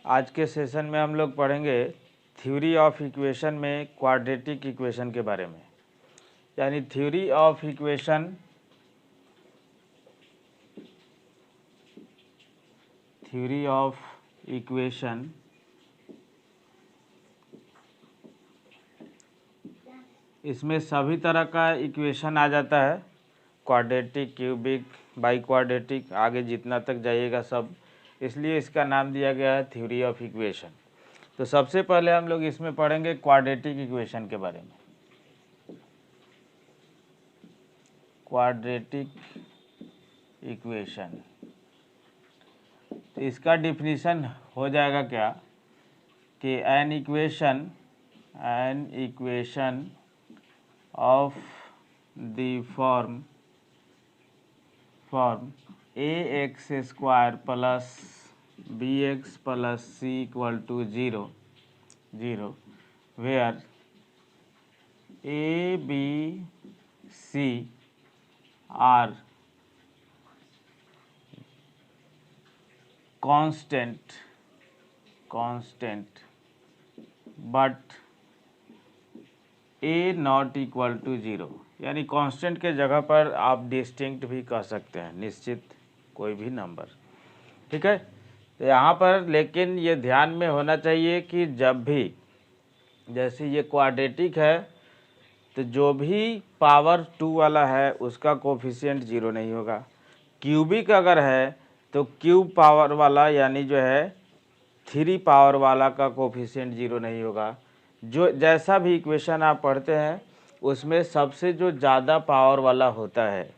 आज के सेशन में हम लोग पढ़ेंगे थ्योरी ऑफ इक्वेशन में क्वाड्रेटिक इक्वेशन के बारे में। यानी थ्योरी ऑफ इक्वेशन इसमें सभी तरह का इक्वेशन आ जाता है, क्वाड्रेटिक, क्यूबिक, बाई क्वाड्रेटिक, आगे जितना तक जाइएगा सब, इसलिए इसका नाम दिया गया है थ्योरी ऑफ इक्वेशन। तो सबसे पहले हम लोग इसमें पढ़ेंगे क्वाड्रेटिक इक्वेशन के बारे में। क्वाड्रेटिक इक्वेशन, तो इसका डिफिनीशन हो जाएगा क्या कि an equation of the form ax square plus bx plus c equal to 0 where a b c are constant but a not equal to 0। यानी कांस्टेंट के जगह पर आप डिस्टिंक्ट भी कह सकते हैं, निश्चित कोई भी नंबर, ठीक है। तो यहाँ पर लेकिन ये ध्यान में होना चाहिए कि जब भी जैसे ये क्वाड्रेटिक है तो जो भी पावर 2 वाला है उसका कोफिशिएंट 0 नहीं होगा। क्यूबिक अगर है तो क्यूब पावर वाला यानी जो है 3 पावर वाला का कोफिशिएंट 0 नहीं होगा। जो जैसा भी इक्वेशन आप पढ़ते हैं उसमें सबसे जो ज़्यादा पावर वाला होता है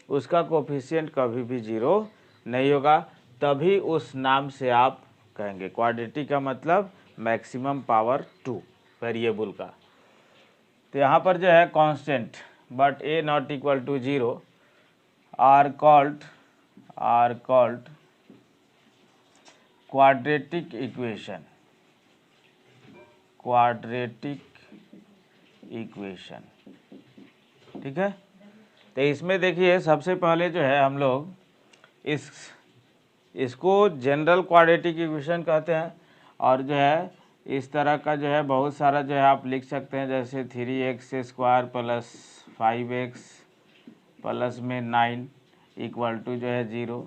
उसका कोफिशिएंट कभी भी 0 नहीं होगा, तभी उस नाम से आप कहेंगे। क्वाड्रेटिक का मतलब मैक्सिमम पावर 2 वेरिएबल का। तो यहाँ पर जो है constant but a not equal to 0 are called quadratic equation, ठीक है। तो इसमें देखिए सबसे पहले जो है हम लोग इसको जनरल क्वाड्रेटिक इक्वेशन कहते हैं, और जो है इस तरह का जो है बहुत सारा जो है आप लिख सकते हैं, जैसे 3x square plus 5x plus में 9 इक्वल टू जो है 0,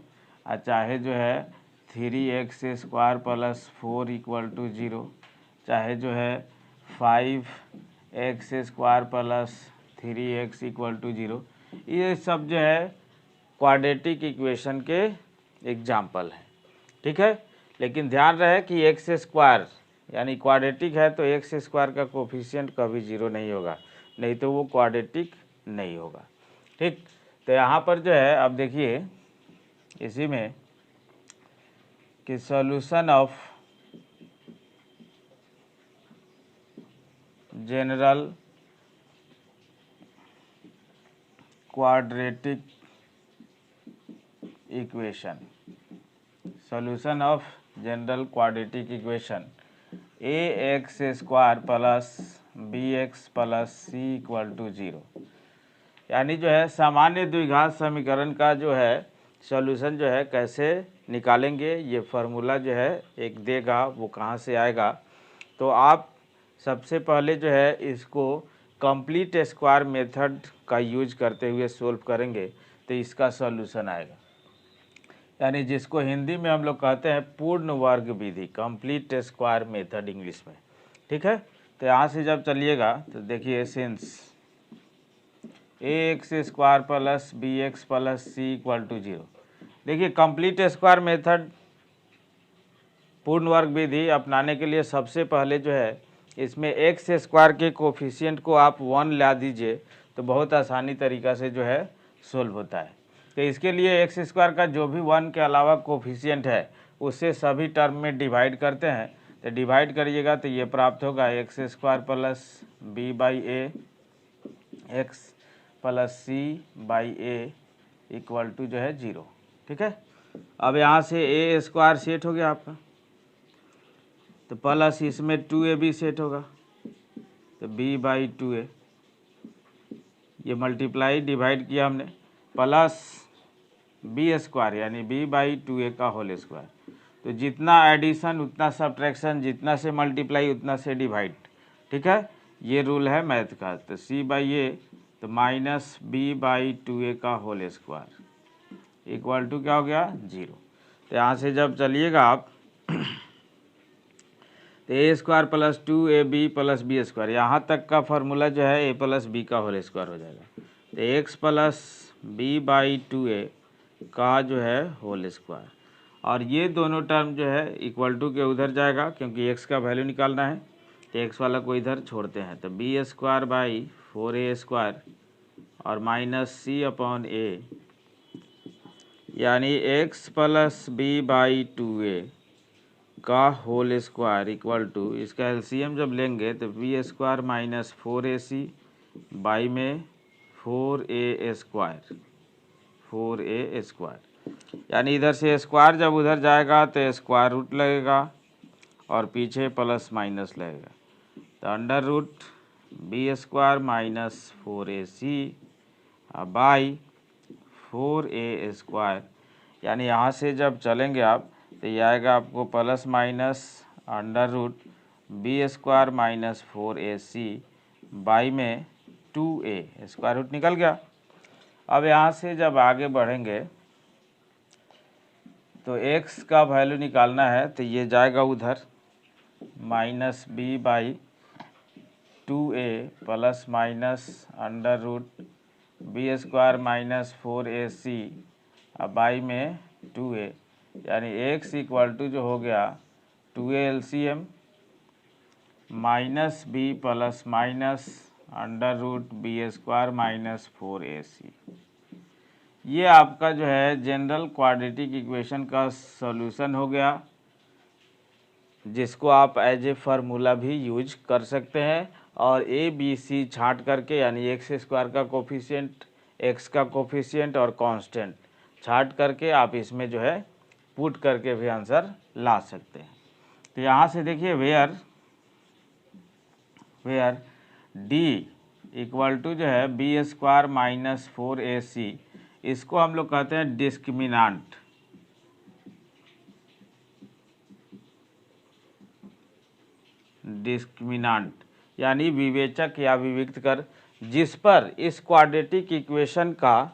और चाहे जो है 3x square plus 4 equal to 0, चाहे जो है 5x square plus 3x equal to 0। ये सब जो है क्वाड्रेटिक इक्वेशन के एग्जाम्पल हैं, ठीक है। लेकिन ध्यान रहे कि एक्स स्क्वायर यानी क्वाड्रेटिक है तो एक्स स्क्वायर का कोफिशिएंट कभी 0 नहीं होगा, नहीं तो वो क्वाड्रेटिक नहीं होगा, ठीक। तो यहाँ पर जो है अब देखिए इसी में कि solution of general quadratic equation, solution of general quadratic equation ax square plus bx plus c equal to 0। यानी जो है सामान्य द्विघात समीकरण का जो है सॉल्यूशन जो है कैसे निकालेंगे, ये फार्मूला जो है एक देगा, वो कहाँ से आएगा। तो आप सबसे पहले जो है इसको कंप्लीट स्क्वायर मेथड का यूज करते हुए सोल्व करेंगे तो इसका सॉल्यूशन आएगा। यानी जिसको हिंदी में हम लोग कहते हैं पूर्ण वर्ग विधि, कंप्लीट स्क्वायर मेथड इंग्लिश में, ठीक है। तो यहाँ से जब चलिएगा तो देखिए since ax square plus bx plus c equal to 0, देखिए कंप्लीट स्क्वायर मेथड पूर्ण वर्ग विधि अपनाने के लिए सबसे पहले जो है इसमें एक्स स्क्वायर के कोफिशिएंट को आप 1 ला दीजिए तो बहुत आसानी तरीक़ा से जो है सोल्व होता है। तो इसके लिए एक्स स्क्वायर का जो भी 1 के अलावा कोफिशिएंट है उससे सभी टर्म में डिवाइड करते हैं। तो डिवाइड करिएगा तो ये प्राप्त होगा x square plus b by a x plus c by a equal to जो है 0, ठीक है। अब यहाँ से a स्क्वायर सेट हो गया आपका, तो प्लस इसमें 2ab सेट होगा तो b बाई 2a, ये मल्टीप्लाई डिवाइड किया हमने, प्लस b स्क्वायर यानी b बाई 2a का होल स्क्वायर, तो जितना एडिशन उतना सब्ट्रैक्शन, जितना से मल्टीप्लाई उतना से डिवाइड। ठीक है, ये रूल है मैथ का। तो c/a तो -b/2a का होल स्क्वायर इक्वल टू क्या हो गया 0। तो यहाँ से जब चलिएगा आप तो a² + 2ab + b², यहाँ तक का फार्मूला जो है a + b का होल स्क्वायर हो जाएगा। तो x + b/2a का जो है होल स्क्वायर, और ये दोनों टर्म जो है इक्वल टू के उधर जाएगा क्योंकि x का वैल्यू निकालना है, तो x वाला को इधर छोड़ते हैं। तो b²/4a² और -c/a यानी x + b/2a का होल स्क्वायर इक्वल टू, इसका एलसीएम जब लेंगे तो b² - 4ac बाई में 4a², यानी इधर से स्क्वायर जब उधर जाएगा तो स्क्वायर रूट लगेगा और पीछे प्लस माइनस लगेगा। तो √b² - 4ac बाई 4a², यानी यहाँ से जब चलेंगे आप तो ये आएगा आपको plus minus √b² - 4ac by में 2a, स्क्वायर रूट निकल गया। अब यहाँ से जब आगे बढ़ेंगे तो x का वैल्यू निकालना है, तो ये जाएगा उधर -b/2a plus minus √b² - 4ac by में 2a, यानी x इक्वल टू जो हो गया 2a LCM -b plus minus √b² - 4ac। ये आपका जो है जनरल क्वाड्रेटिक इक्वेशन का सॉल्यूशन हो गया, जिसको आप एज ए फार्मूला भी यूज कर सकते हैं। और a b c छांट करके, यानी x² का कोफिशिएंट, x का कोफिशिएंट और कांस्टेंट छांट करके आप इसमें जो है पुट करके भी आंसर ला सकते हैं। तो यहाँ से देखिए वेयर d इक्वल टू जो है b² - 4ac, इसको हम लोग कहते हैं डिस्क्रिमिनांट। यानी विवेचक या विविक्त कर, जिस पर इस क्वाड्रेटिक इक्वेशन का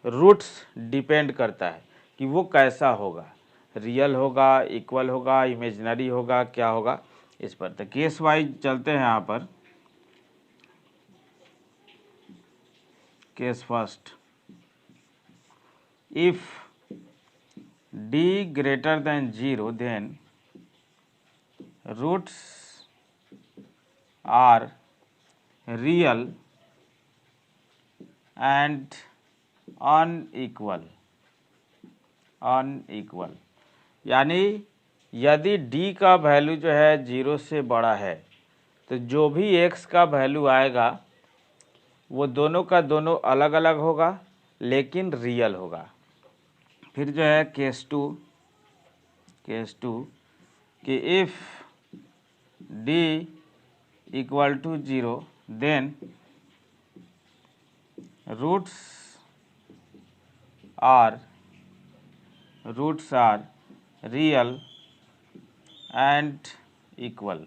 रूट्स डिपेंड करता है कि वो कैसा होगा, रियल होगा, इक्वल होगा, इमेजिनरी होगा, क्या होगा इस पर। तो केस वाइज चलते हैं यहाँ पर। Case first, if d greater than 0 then roots are real and unequal। यानी यदि d का वैल्यू जो है 0 से बड़ा है तो जो भी x का वैल्यू आएगा वो दोनों का दोनों अलग अलग होगा लेकिन रियल होगा। फिर जो है केस टू कि if d equal to 0 then roots are real and equal.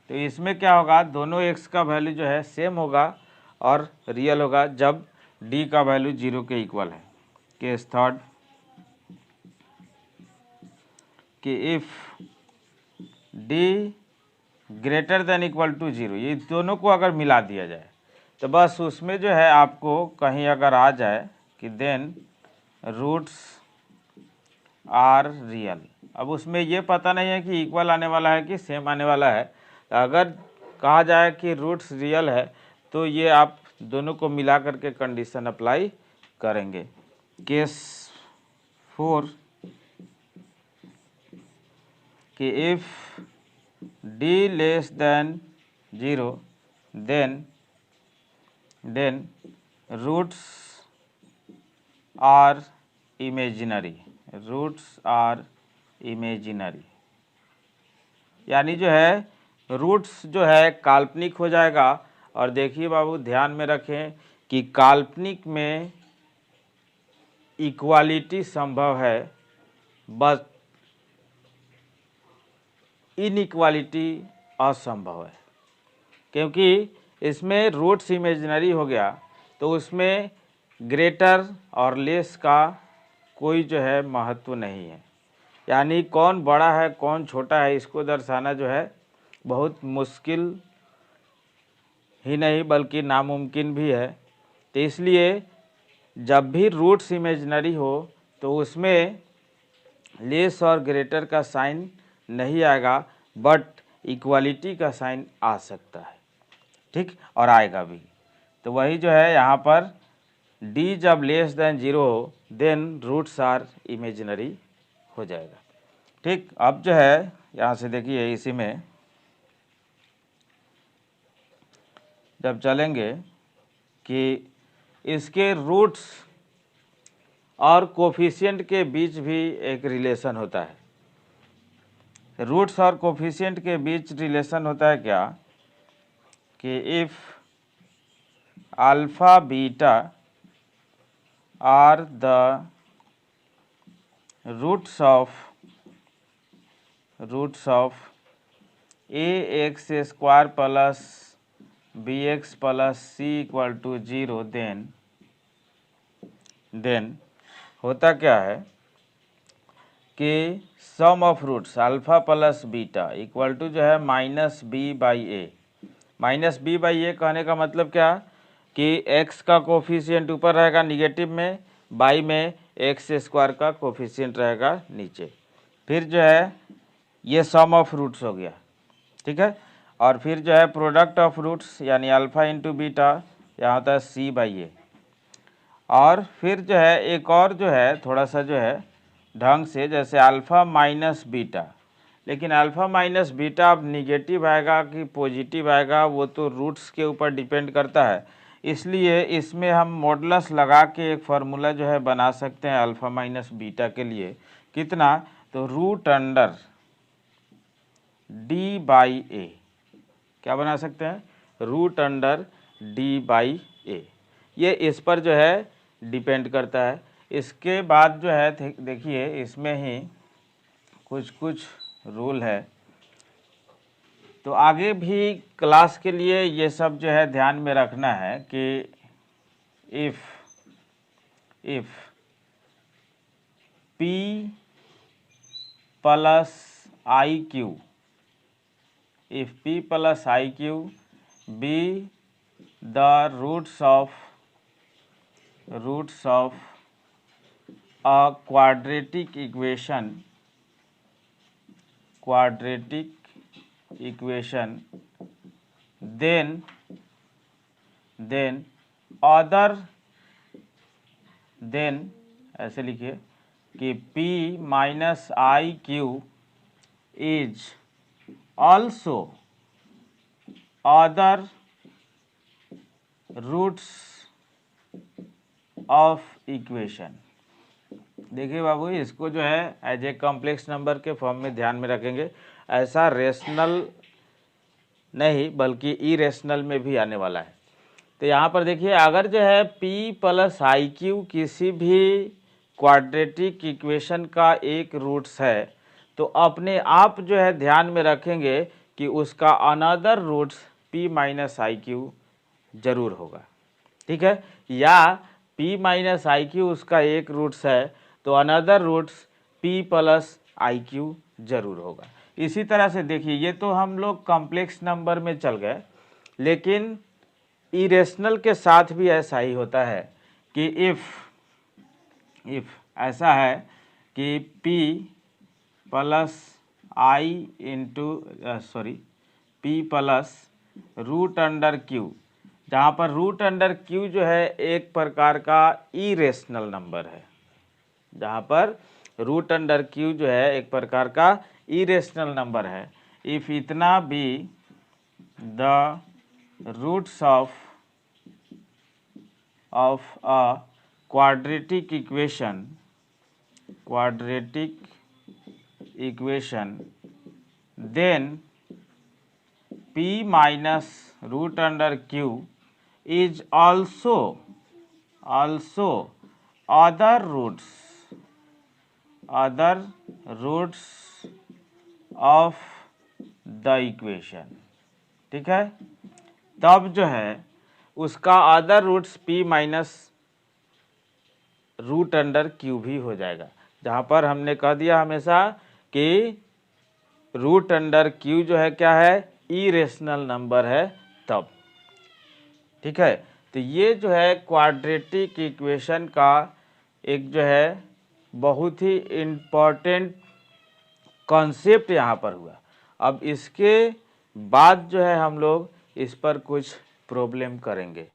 तो इसमें क्या होगा, दोनों x का वैल्यू जो है सेम होगा और रियल होगा जब d का वैल्यू 0 के इक्वल है। केस थर्ड कि if d greater than equal to 0, ये दोनों को अगर मिला दिया जाए तो बस उसमें जो है आपको कहीं अगर आ जाए कि देन रूट्स आर रियल। अब उसमें ये पता नहीं है कि इक्वल आने वाला है कि सेम आने वाला है। अगर कहा जाए कि रूट्स रियल है तो ये आप दोनों को मिला करके कंडीशन अप्लाई करेंगे। केस 4 कि if d less than 0 then roots are imaginary. यानी जो है रूट्स जो है काल्पनिक हो जाएगा। और देखिए बाबू ध्यान में रखें कि काल्पनिक में इक्वालिटी संभव है बट इनइक्वालिटी असंभव है, क्योंकि इसमें रूट्स इमेजिनरी हो गया तो उसमें ग्रेटर और लेस का कोई जो है महत्व नहीं है। यानी कौन बड़ा है कौन छोटा है इसको दर्शाना जो है बहुत मुश्किल ही नहीं बल्कि नामुमकिन भी है। तो इसलिए जब भी रूट्स इमेजिनरी हो तो उसमें लेस और ग्रेटर का साइन नहीं आएगा, बट इक्वालिटी का साइन आ सकता है, ठीक, और आएगा भी। तो वही जो है यहाँ पर d जब लेस देन 0 हो देन रूट्स आर इमेजिनरी हो जाएगा, ठीक। अब जो है यहाँ से देखिए इसी में जब चलेंगे कि इसके रूट्स और कोफिशिएंट के बीच भी एक रिलेशन होता है। रूट्स और कोफिशिएंट के बीच रिलेशन होता है क्या कि if alpha beta are the roots of a x square plus b x plus c equal to 0, then होता क्या है कि sum of roots alpha plus beta equal to जो है minus b by a. Minus b by a कहने का मतलब क्या कि x का कोफिशिएंट ऊपर रहेगा निगेटिव में, बाई में एक्स स्क्वायर का कोफिशिएंट रहेगा नीचे। फिर जो है ये सम ऑफ रूट्स हो गया, ठीक है। और फिर जो है प्रोडक्ट ऑफ रूट्स यानी अल्फ़ा इंटू बीटा, यहाँ होता है सी बाई ए। और फिर जो है एक और जो है थोड़ा सा जो है ढंग से, जैसे अल्फ़ा माइनस बीटा, लेकिन अल्फ़ा माइनस बीटा अब निगेटिव आएगा कि पॉजिटिव आएगा वो तो रूट्स के ऊपर डिपेंड करता है। इसलिए इसमें हम मॉडुलस लगा के एक फार्मूला जो है बना सकते हैं अल्फ़ा माइनस बीटा के लिए। कितना, तो रूट अंडर डी बाई ए, क्या बना सकते हैं, रूट अंडर डी बाई ए। ये इस पर जो है डिपेंड करता है। इसके बाद जो है देखिए इसमें ही कुछ रूल है, तो आगे भी क्लास के लिए ये सब जो है ध्यान में रखना है कि if p plus i q, if p plus i q be the roots of a quadratic equation, then ऐसे लिखिए कि p minus i q is also other roots of equation. देखिए बाबू, इसको जो है एज ए कॉम्प्लेक्स नंबर के फॉर्म में ध्यान में रखेंगे। ऐसा रेशनल नहीं बल्कि इरेशनल में भी आने वाला है। तो यहाँ पर देखिए अगर जो है p प्लस आई क्यू किसी भी क्वाड्रेटिक इक्वेशन का एक रूट्स है तो अपने आप जो है ध्यान में रखेंगे कि उसका another roots p minus i q जरूर होगा, ठीक है। या p माइनस आई क्यू उसका एक रूट्स है तो another roots p plus i q जरूर होगा। इसी तरह से देखिए ये तो हम लोग कॉम्प्लेक्स नंबर में चल गए, लेकिन इरेशनल के साथ भी ऐसा ही होता है कि इफ ऐसा है कि p plus i into p plus root under q, जहाँ पर रूट अंडर क्यू जो है एक प्रकार का इरेशनल नंबर है, जहाँ पर रूट अंडर क्यू जो है एक प्रकार का इरेशनल नंबर है। इफ इतना भी the roots of a quadratic equation then p minus root under q is also other roots other roots of the equation, ठीक है। तब जो है उसका other roots p minus root under q भी हो जाएगा, जहाँ पर हमने कह दिया हमेशा कि रूट अंडर क्यू जो है क्या है, इरेशनल नंबर है तब, ठीक है। तो ये जो है क्वाड्रेटिक इक्वेशन का एक जो है बहुत ही इम्पॉर्टेंट कॉन्सेप्ट यहाँ पर हुआ। अब इसके बाद जो है हम लोग इस पर कुछ प्रॉब्लम करेंगे।